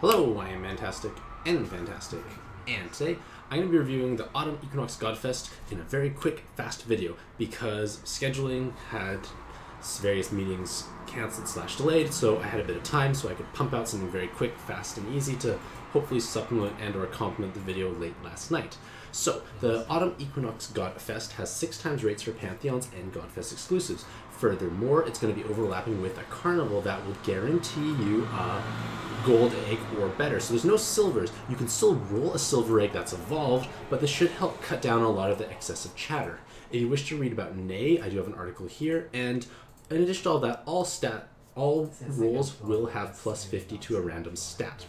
Hello, I am Mantastic and Fantastic, and today I'm going to be reviewing the Autumn Equinox Godfest in a very quick, fast video because scheduling had various meetings cancelled / delayed, so I had a bit of time so I could pump out something very quick, fast, and easy to hopefully supplement and or complement the video late last night. So, the Autumn Equinox Godfest has 6 times rates for Pantheons and Godfest exclusives. Furthermore, it's going to be overlapping with a carnival that will guarantee you a gold egg or better. So there's no silvers. You can still roll a silver egg that's evolved, but this should help cut down a lot of the excessive chatter. If you wish to read about Nay, I do have an article here, and in addition to all that, all rolls will have plus 50 to a random stat.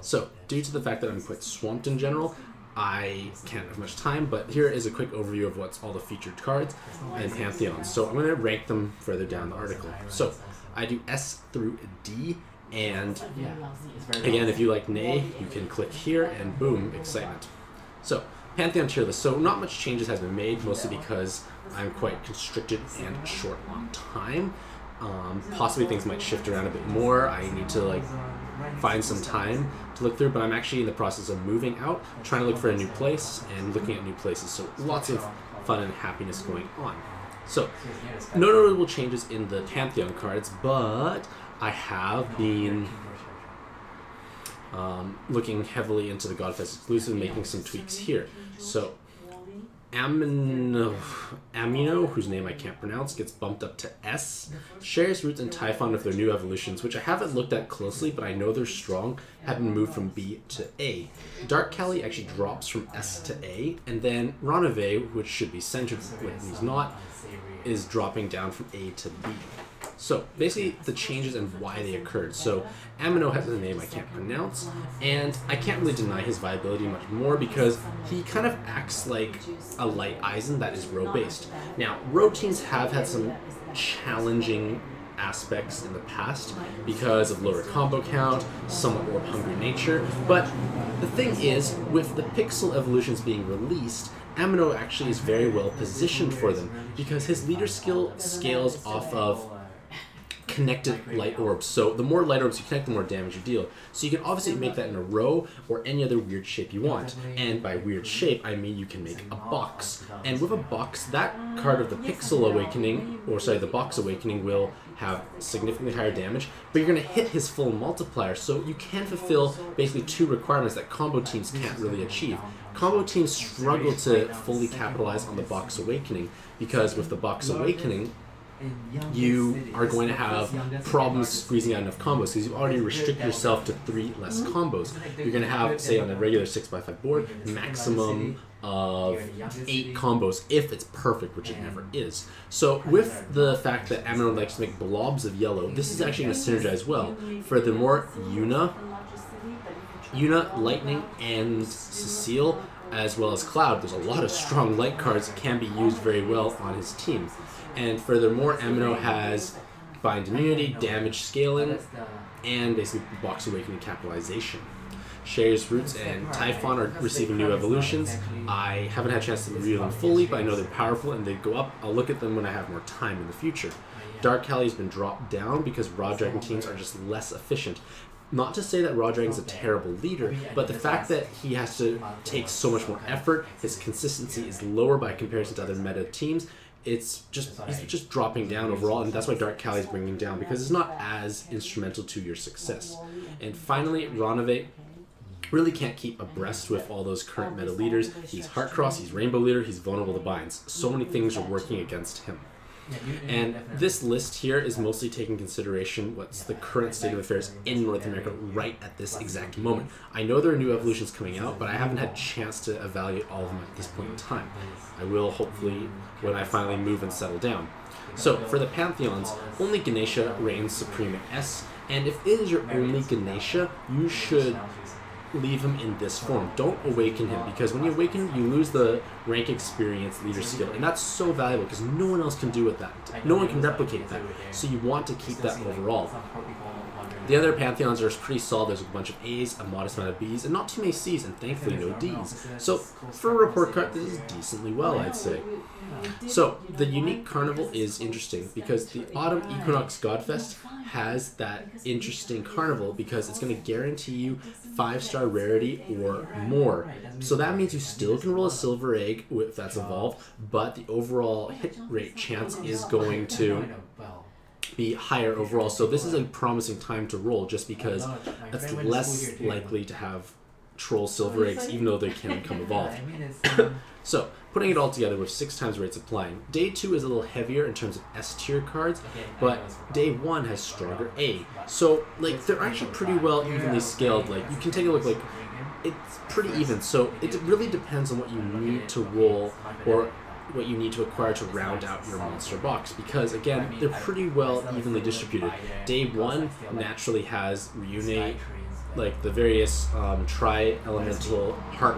So, due to the fact that I'm quite swamped in general, I can't have much time, but here is a quick overview of what's all the featured cards and Pantheons. So I'm going to rank them further down the article. So I do S through D, and again, if you like Nay, you can click here and boom, excitement. So Pantheon tier list. So not much changes has been made, mostly because I'm quite constricted and short on time. Possibly things might shift around a bit more. I need to find some time to look through, but I'm actually in the process of moving out, trying to look for a new place and looking at new places. So lots of fun and happiness going on. So no notable changes in the Pantheon cards, but I have been looking heavily into the Godfest exclusive, making some tweaks here. So Amino, whose name I can't pronounce, gets bumped up to S. Shares Roots and Typhon with their new evolutions, which I haven't looked at closely, but I know they're strong, have been moved from B to A. Dark Cali actually drops from S to A, and then Ronave, which should be centered when he's not, is dropping down from A to B. So basically the changes and why they occurred. So Amino has a name I can't pronounce, and I can't really deny his viability much more because he kind of acts like a light Eisen that is row based. Now, row teams have had some challenging aspects in the past because of lower combo count, somewhat more hungry nature, but the thing is, with the pixel evolutions being released, Amino actually is very well positioned for them because his leader skill scales off of connected light orbs. So the more light orbs you connect, the more damage you deal. So you can obviously make that in a row or any other weird shape you want. And by weird shape, I mean you can make a box. And with a box, that card of the Pixel Awakening, or sorry, the Box Awakening will have significantly higher damage, but you're going to hit his full multiplier. So you can fulfill basically 2 requirements that combo teams can't really achieve. Combo teams struggle to fully capitalize on the Box Awakening because with the Box Awakening, you are going to have problems squeezing out enough combos because you've already restricted yourself to 3 less combos. You're going to have, say on a regular 6x5 board, maximum of 8 combos if it's perfect, which it never is. So with the fact that Amino likes to make blobs of yellow, this is actually going to synergize well. Furthermore, Yuna, Lightning, and Cecile, as well as Cloud, there's a lot of strong light cards that can be used very well on his team. And furthermore, Amino has Bind Immunity, Damage Scaling, and basically Box Awakening Capitalization. Shares Roots and Typhon are receiving new evolutions. I haven't had a chance to review them fully, but I know they're powerful and they go up. I'll look at them when I have more time in the future. Dark Cali has been dropped down because Raw Dragon teams are just less efficient. Not to say that Raw Dragon's a terrible leader, but the fact that he has to take so much more effort, his consistency is lower by comparison to other meta teams. He's just dropping down overall, and that's why Dark Cali is bringing him down, because it's not as instrumental to your success. And finally, Ronave really can't keep abreast with all those current meta leaders. He's Heartcross, he's Rainbow Leader, he's vulnerable to binds. So many things are working against him. And this list here is mostly taking consideration what's the current state of affairs in North America right at this exact moment. I know there are new evolutions coming out, but I haven't had a chance to evaluate all of them at this point in time. I will hopefully when I finally move and settle down. So for the Pantheons, only Ganesha reigns supreme at S, and if it is your only Ganesha, you should leave him in this form. Don't awaken him, because when you awaken him, you lose the rank experience leader skill, and that's so valuable because no one else can do with that. No one can replicate that, so you want to keep that overall. The other Pantheons are pretty solid. There's a bunch of A's, a modest amount of B's, and not too many C's, and thankfully no D's. So for a report card, this is decently well, I'd say. So the unique carnival is interesting because the Autumn Equinox Godfest has that interesting carnival because it's going to guarantee you 5-star rarity or more. So that means you still can roll a silver egg if that's evolved, but the overall hit rate chance is going to be higher overall. So this is a promising time to roll just because it's less likely to have troll silver eggs even though they can become evolved. So putting it all together with 6 times rates applying, day 2 is a little heavier in terms of S tier cards, but day 1 has stronger A. So like they're actually pretty well evenly scaled. Like you can take a look, like it's pretty even. So it really depends on what you need to roll or what you need to acquire to round out your monster box, because again they're pretty well evenly distributed. Day 1 naturally has Reunite, like the various tri-elemental heart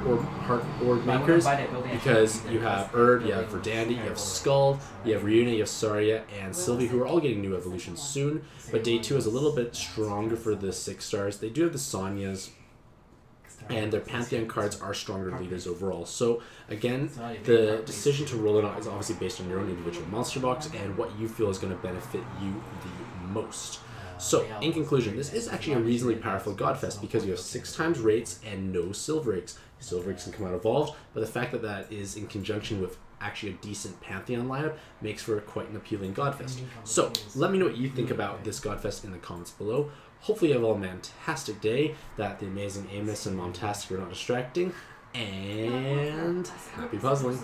orb makers, because you have Erd, you have Verdandi, you have Skull, you have Reunite, you have Saria, and Sylvie, who are all getting new evolutions soon. But day 2 is a little bit stronger for the 6 stars. They do have the Sonyas, and their Pantheon cards are stronger leaders overall. So again, the decision to roll it out is obviously based on your own individual monster box and what you feel is going to benefit you the most. So, in conclusion, this is actually a reasonably powerful Godfest because you have 6 times rates and no silver eggs. Silver eggs can come out evolved, but the fact that that is in conjunction with actually a decent Pantheon lineup makes for quite an appealing Godfest. So, let me know what you think about this Godfest in the comments below. Hopefully you have all a fantastic day, that the amazing Amos and Mantastic are not distracting, and happy puzzling!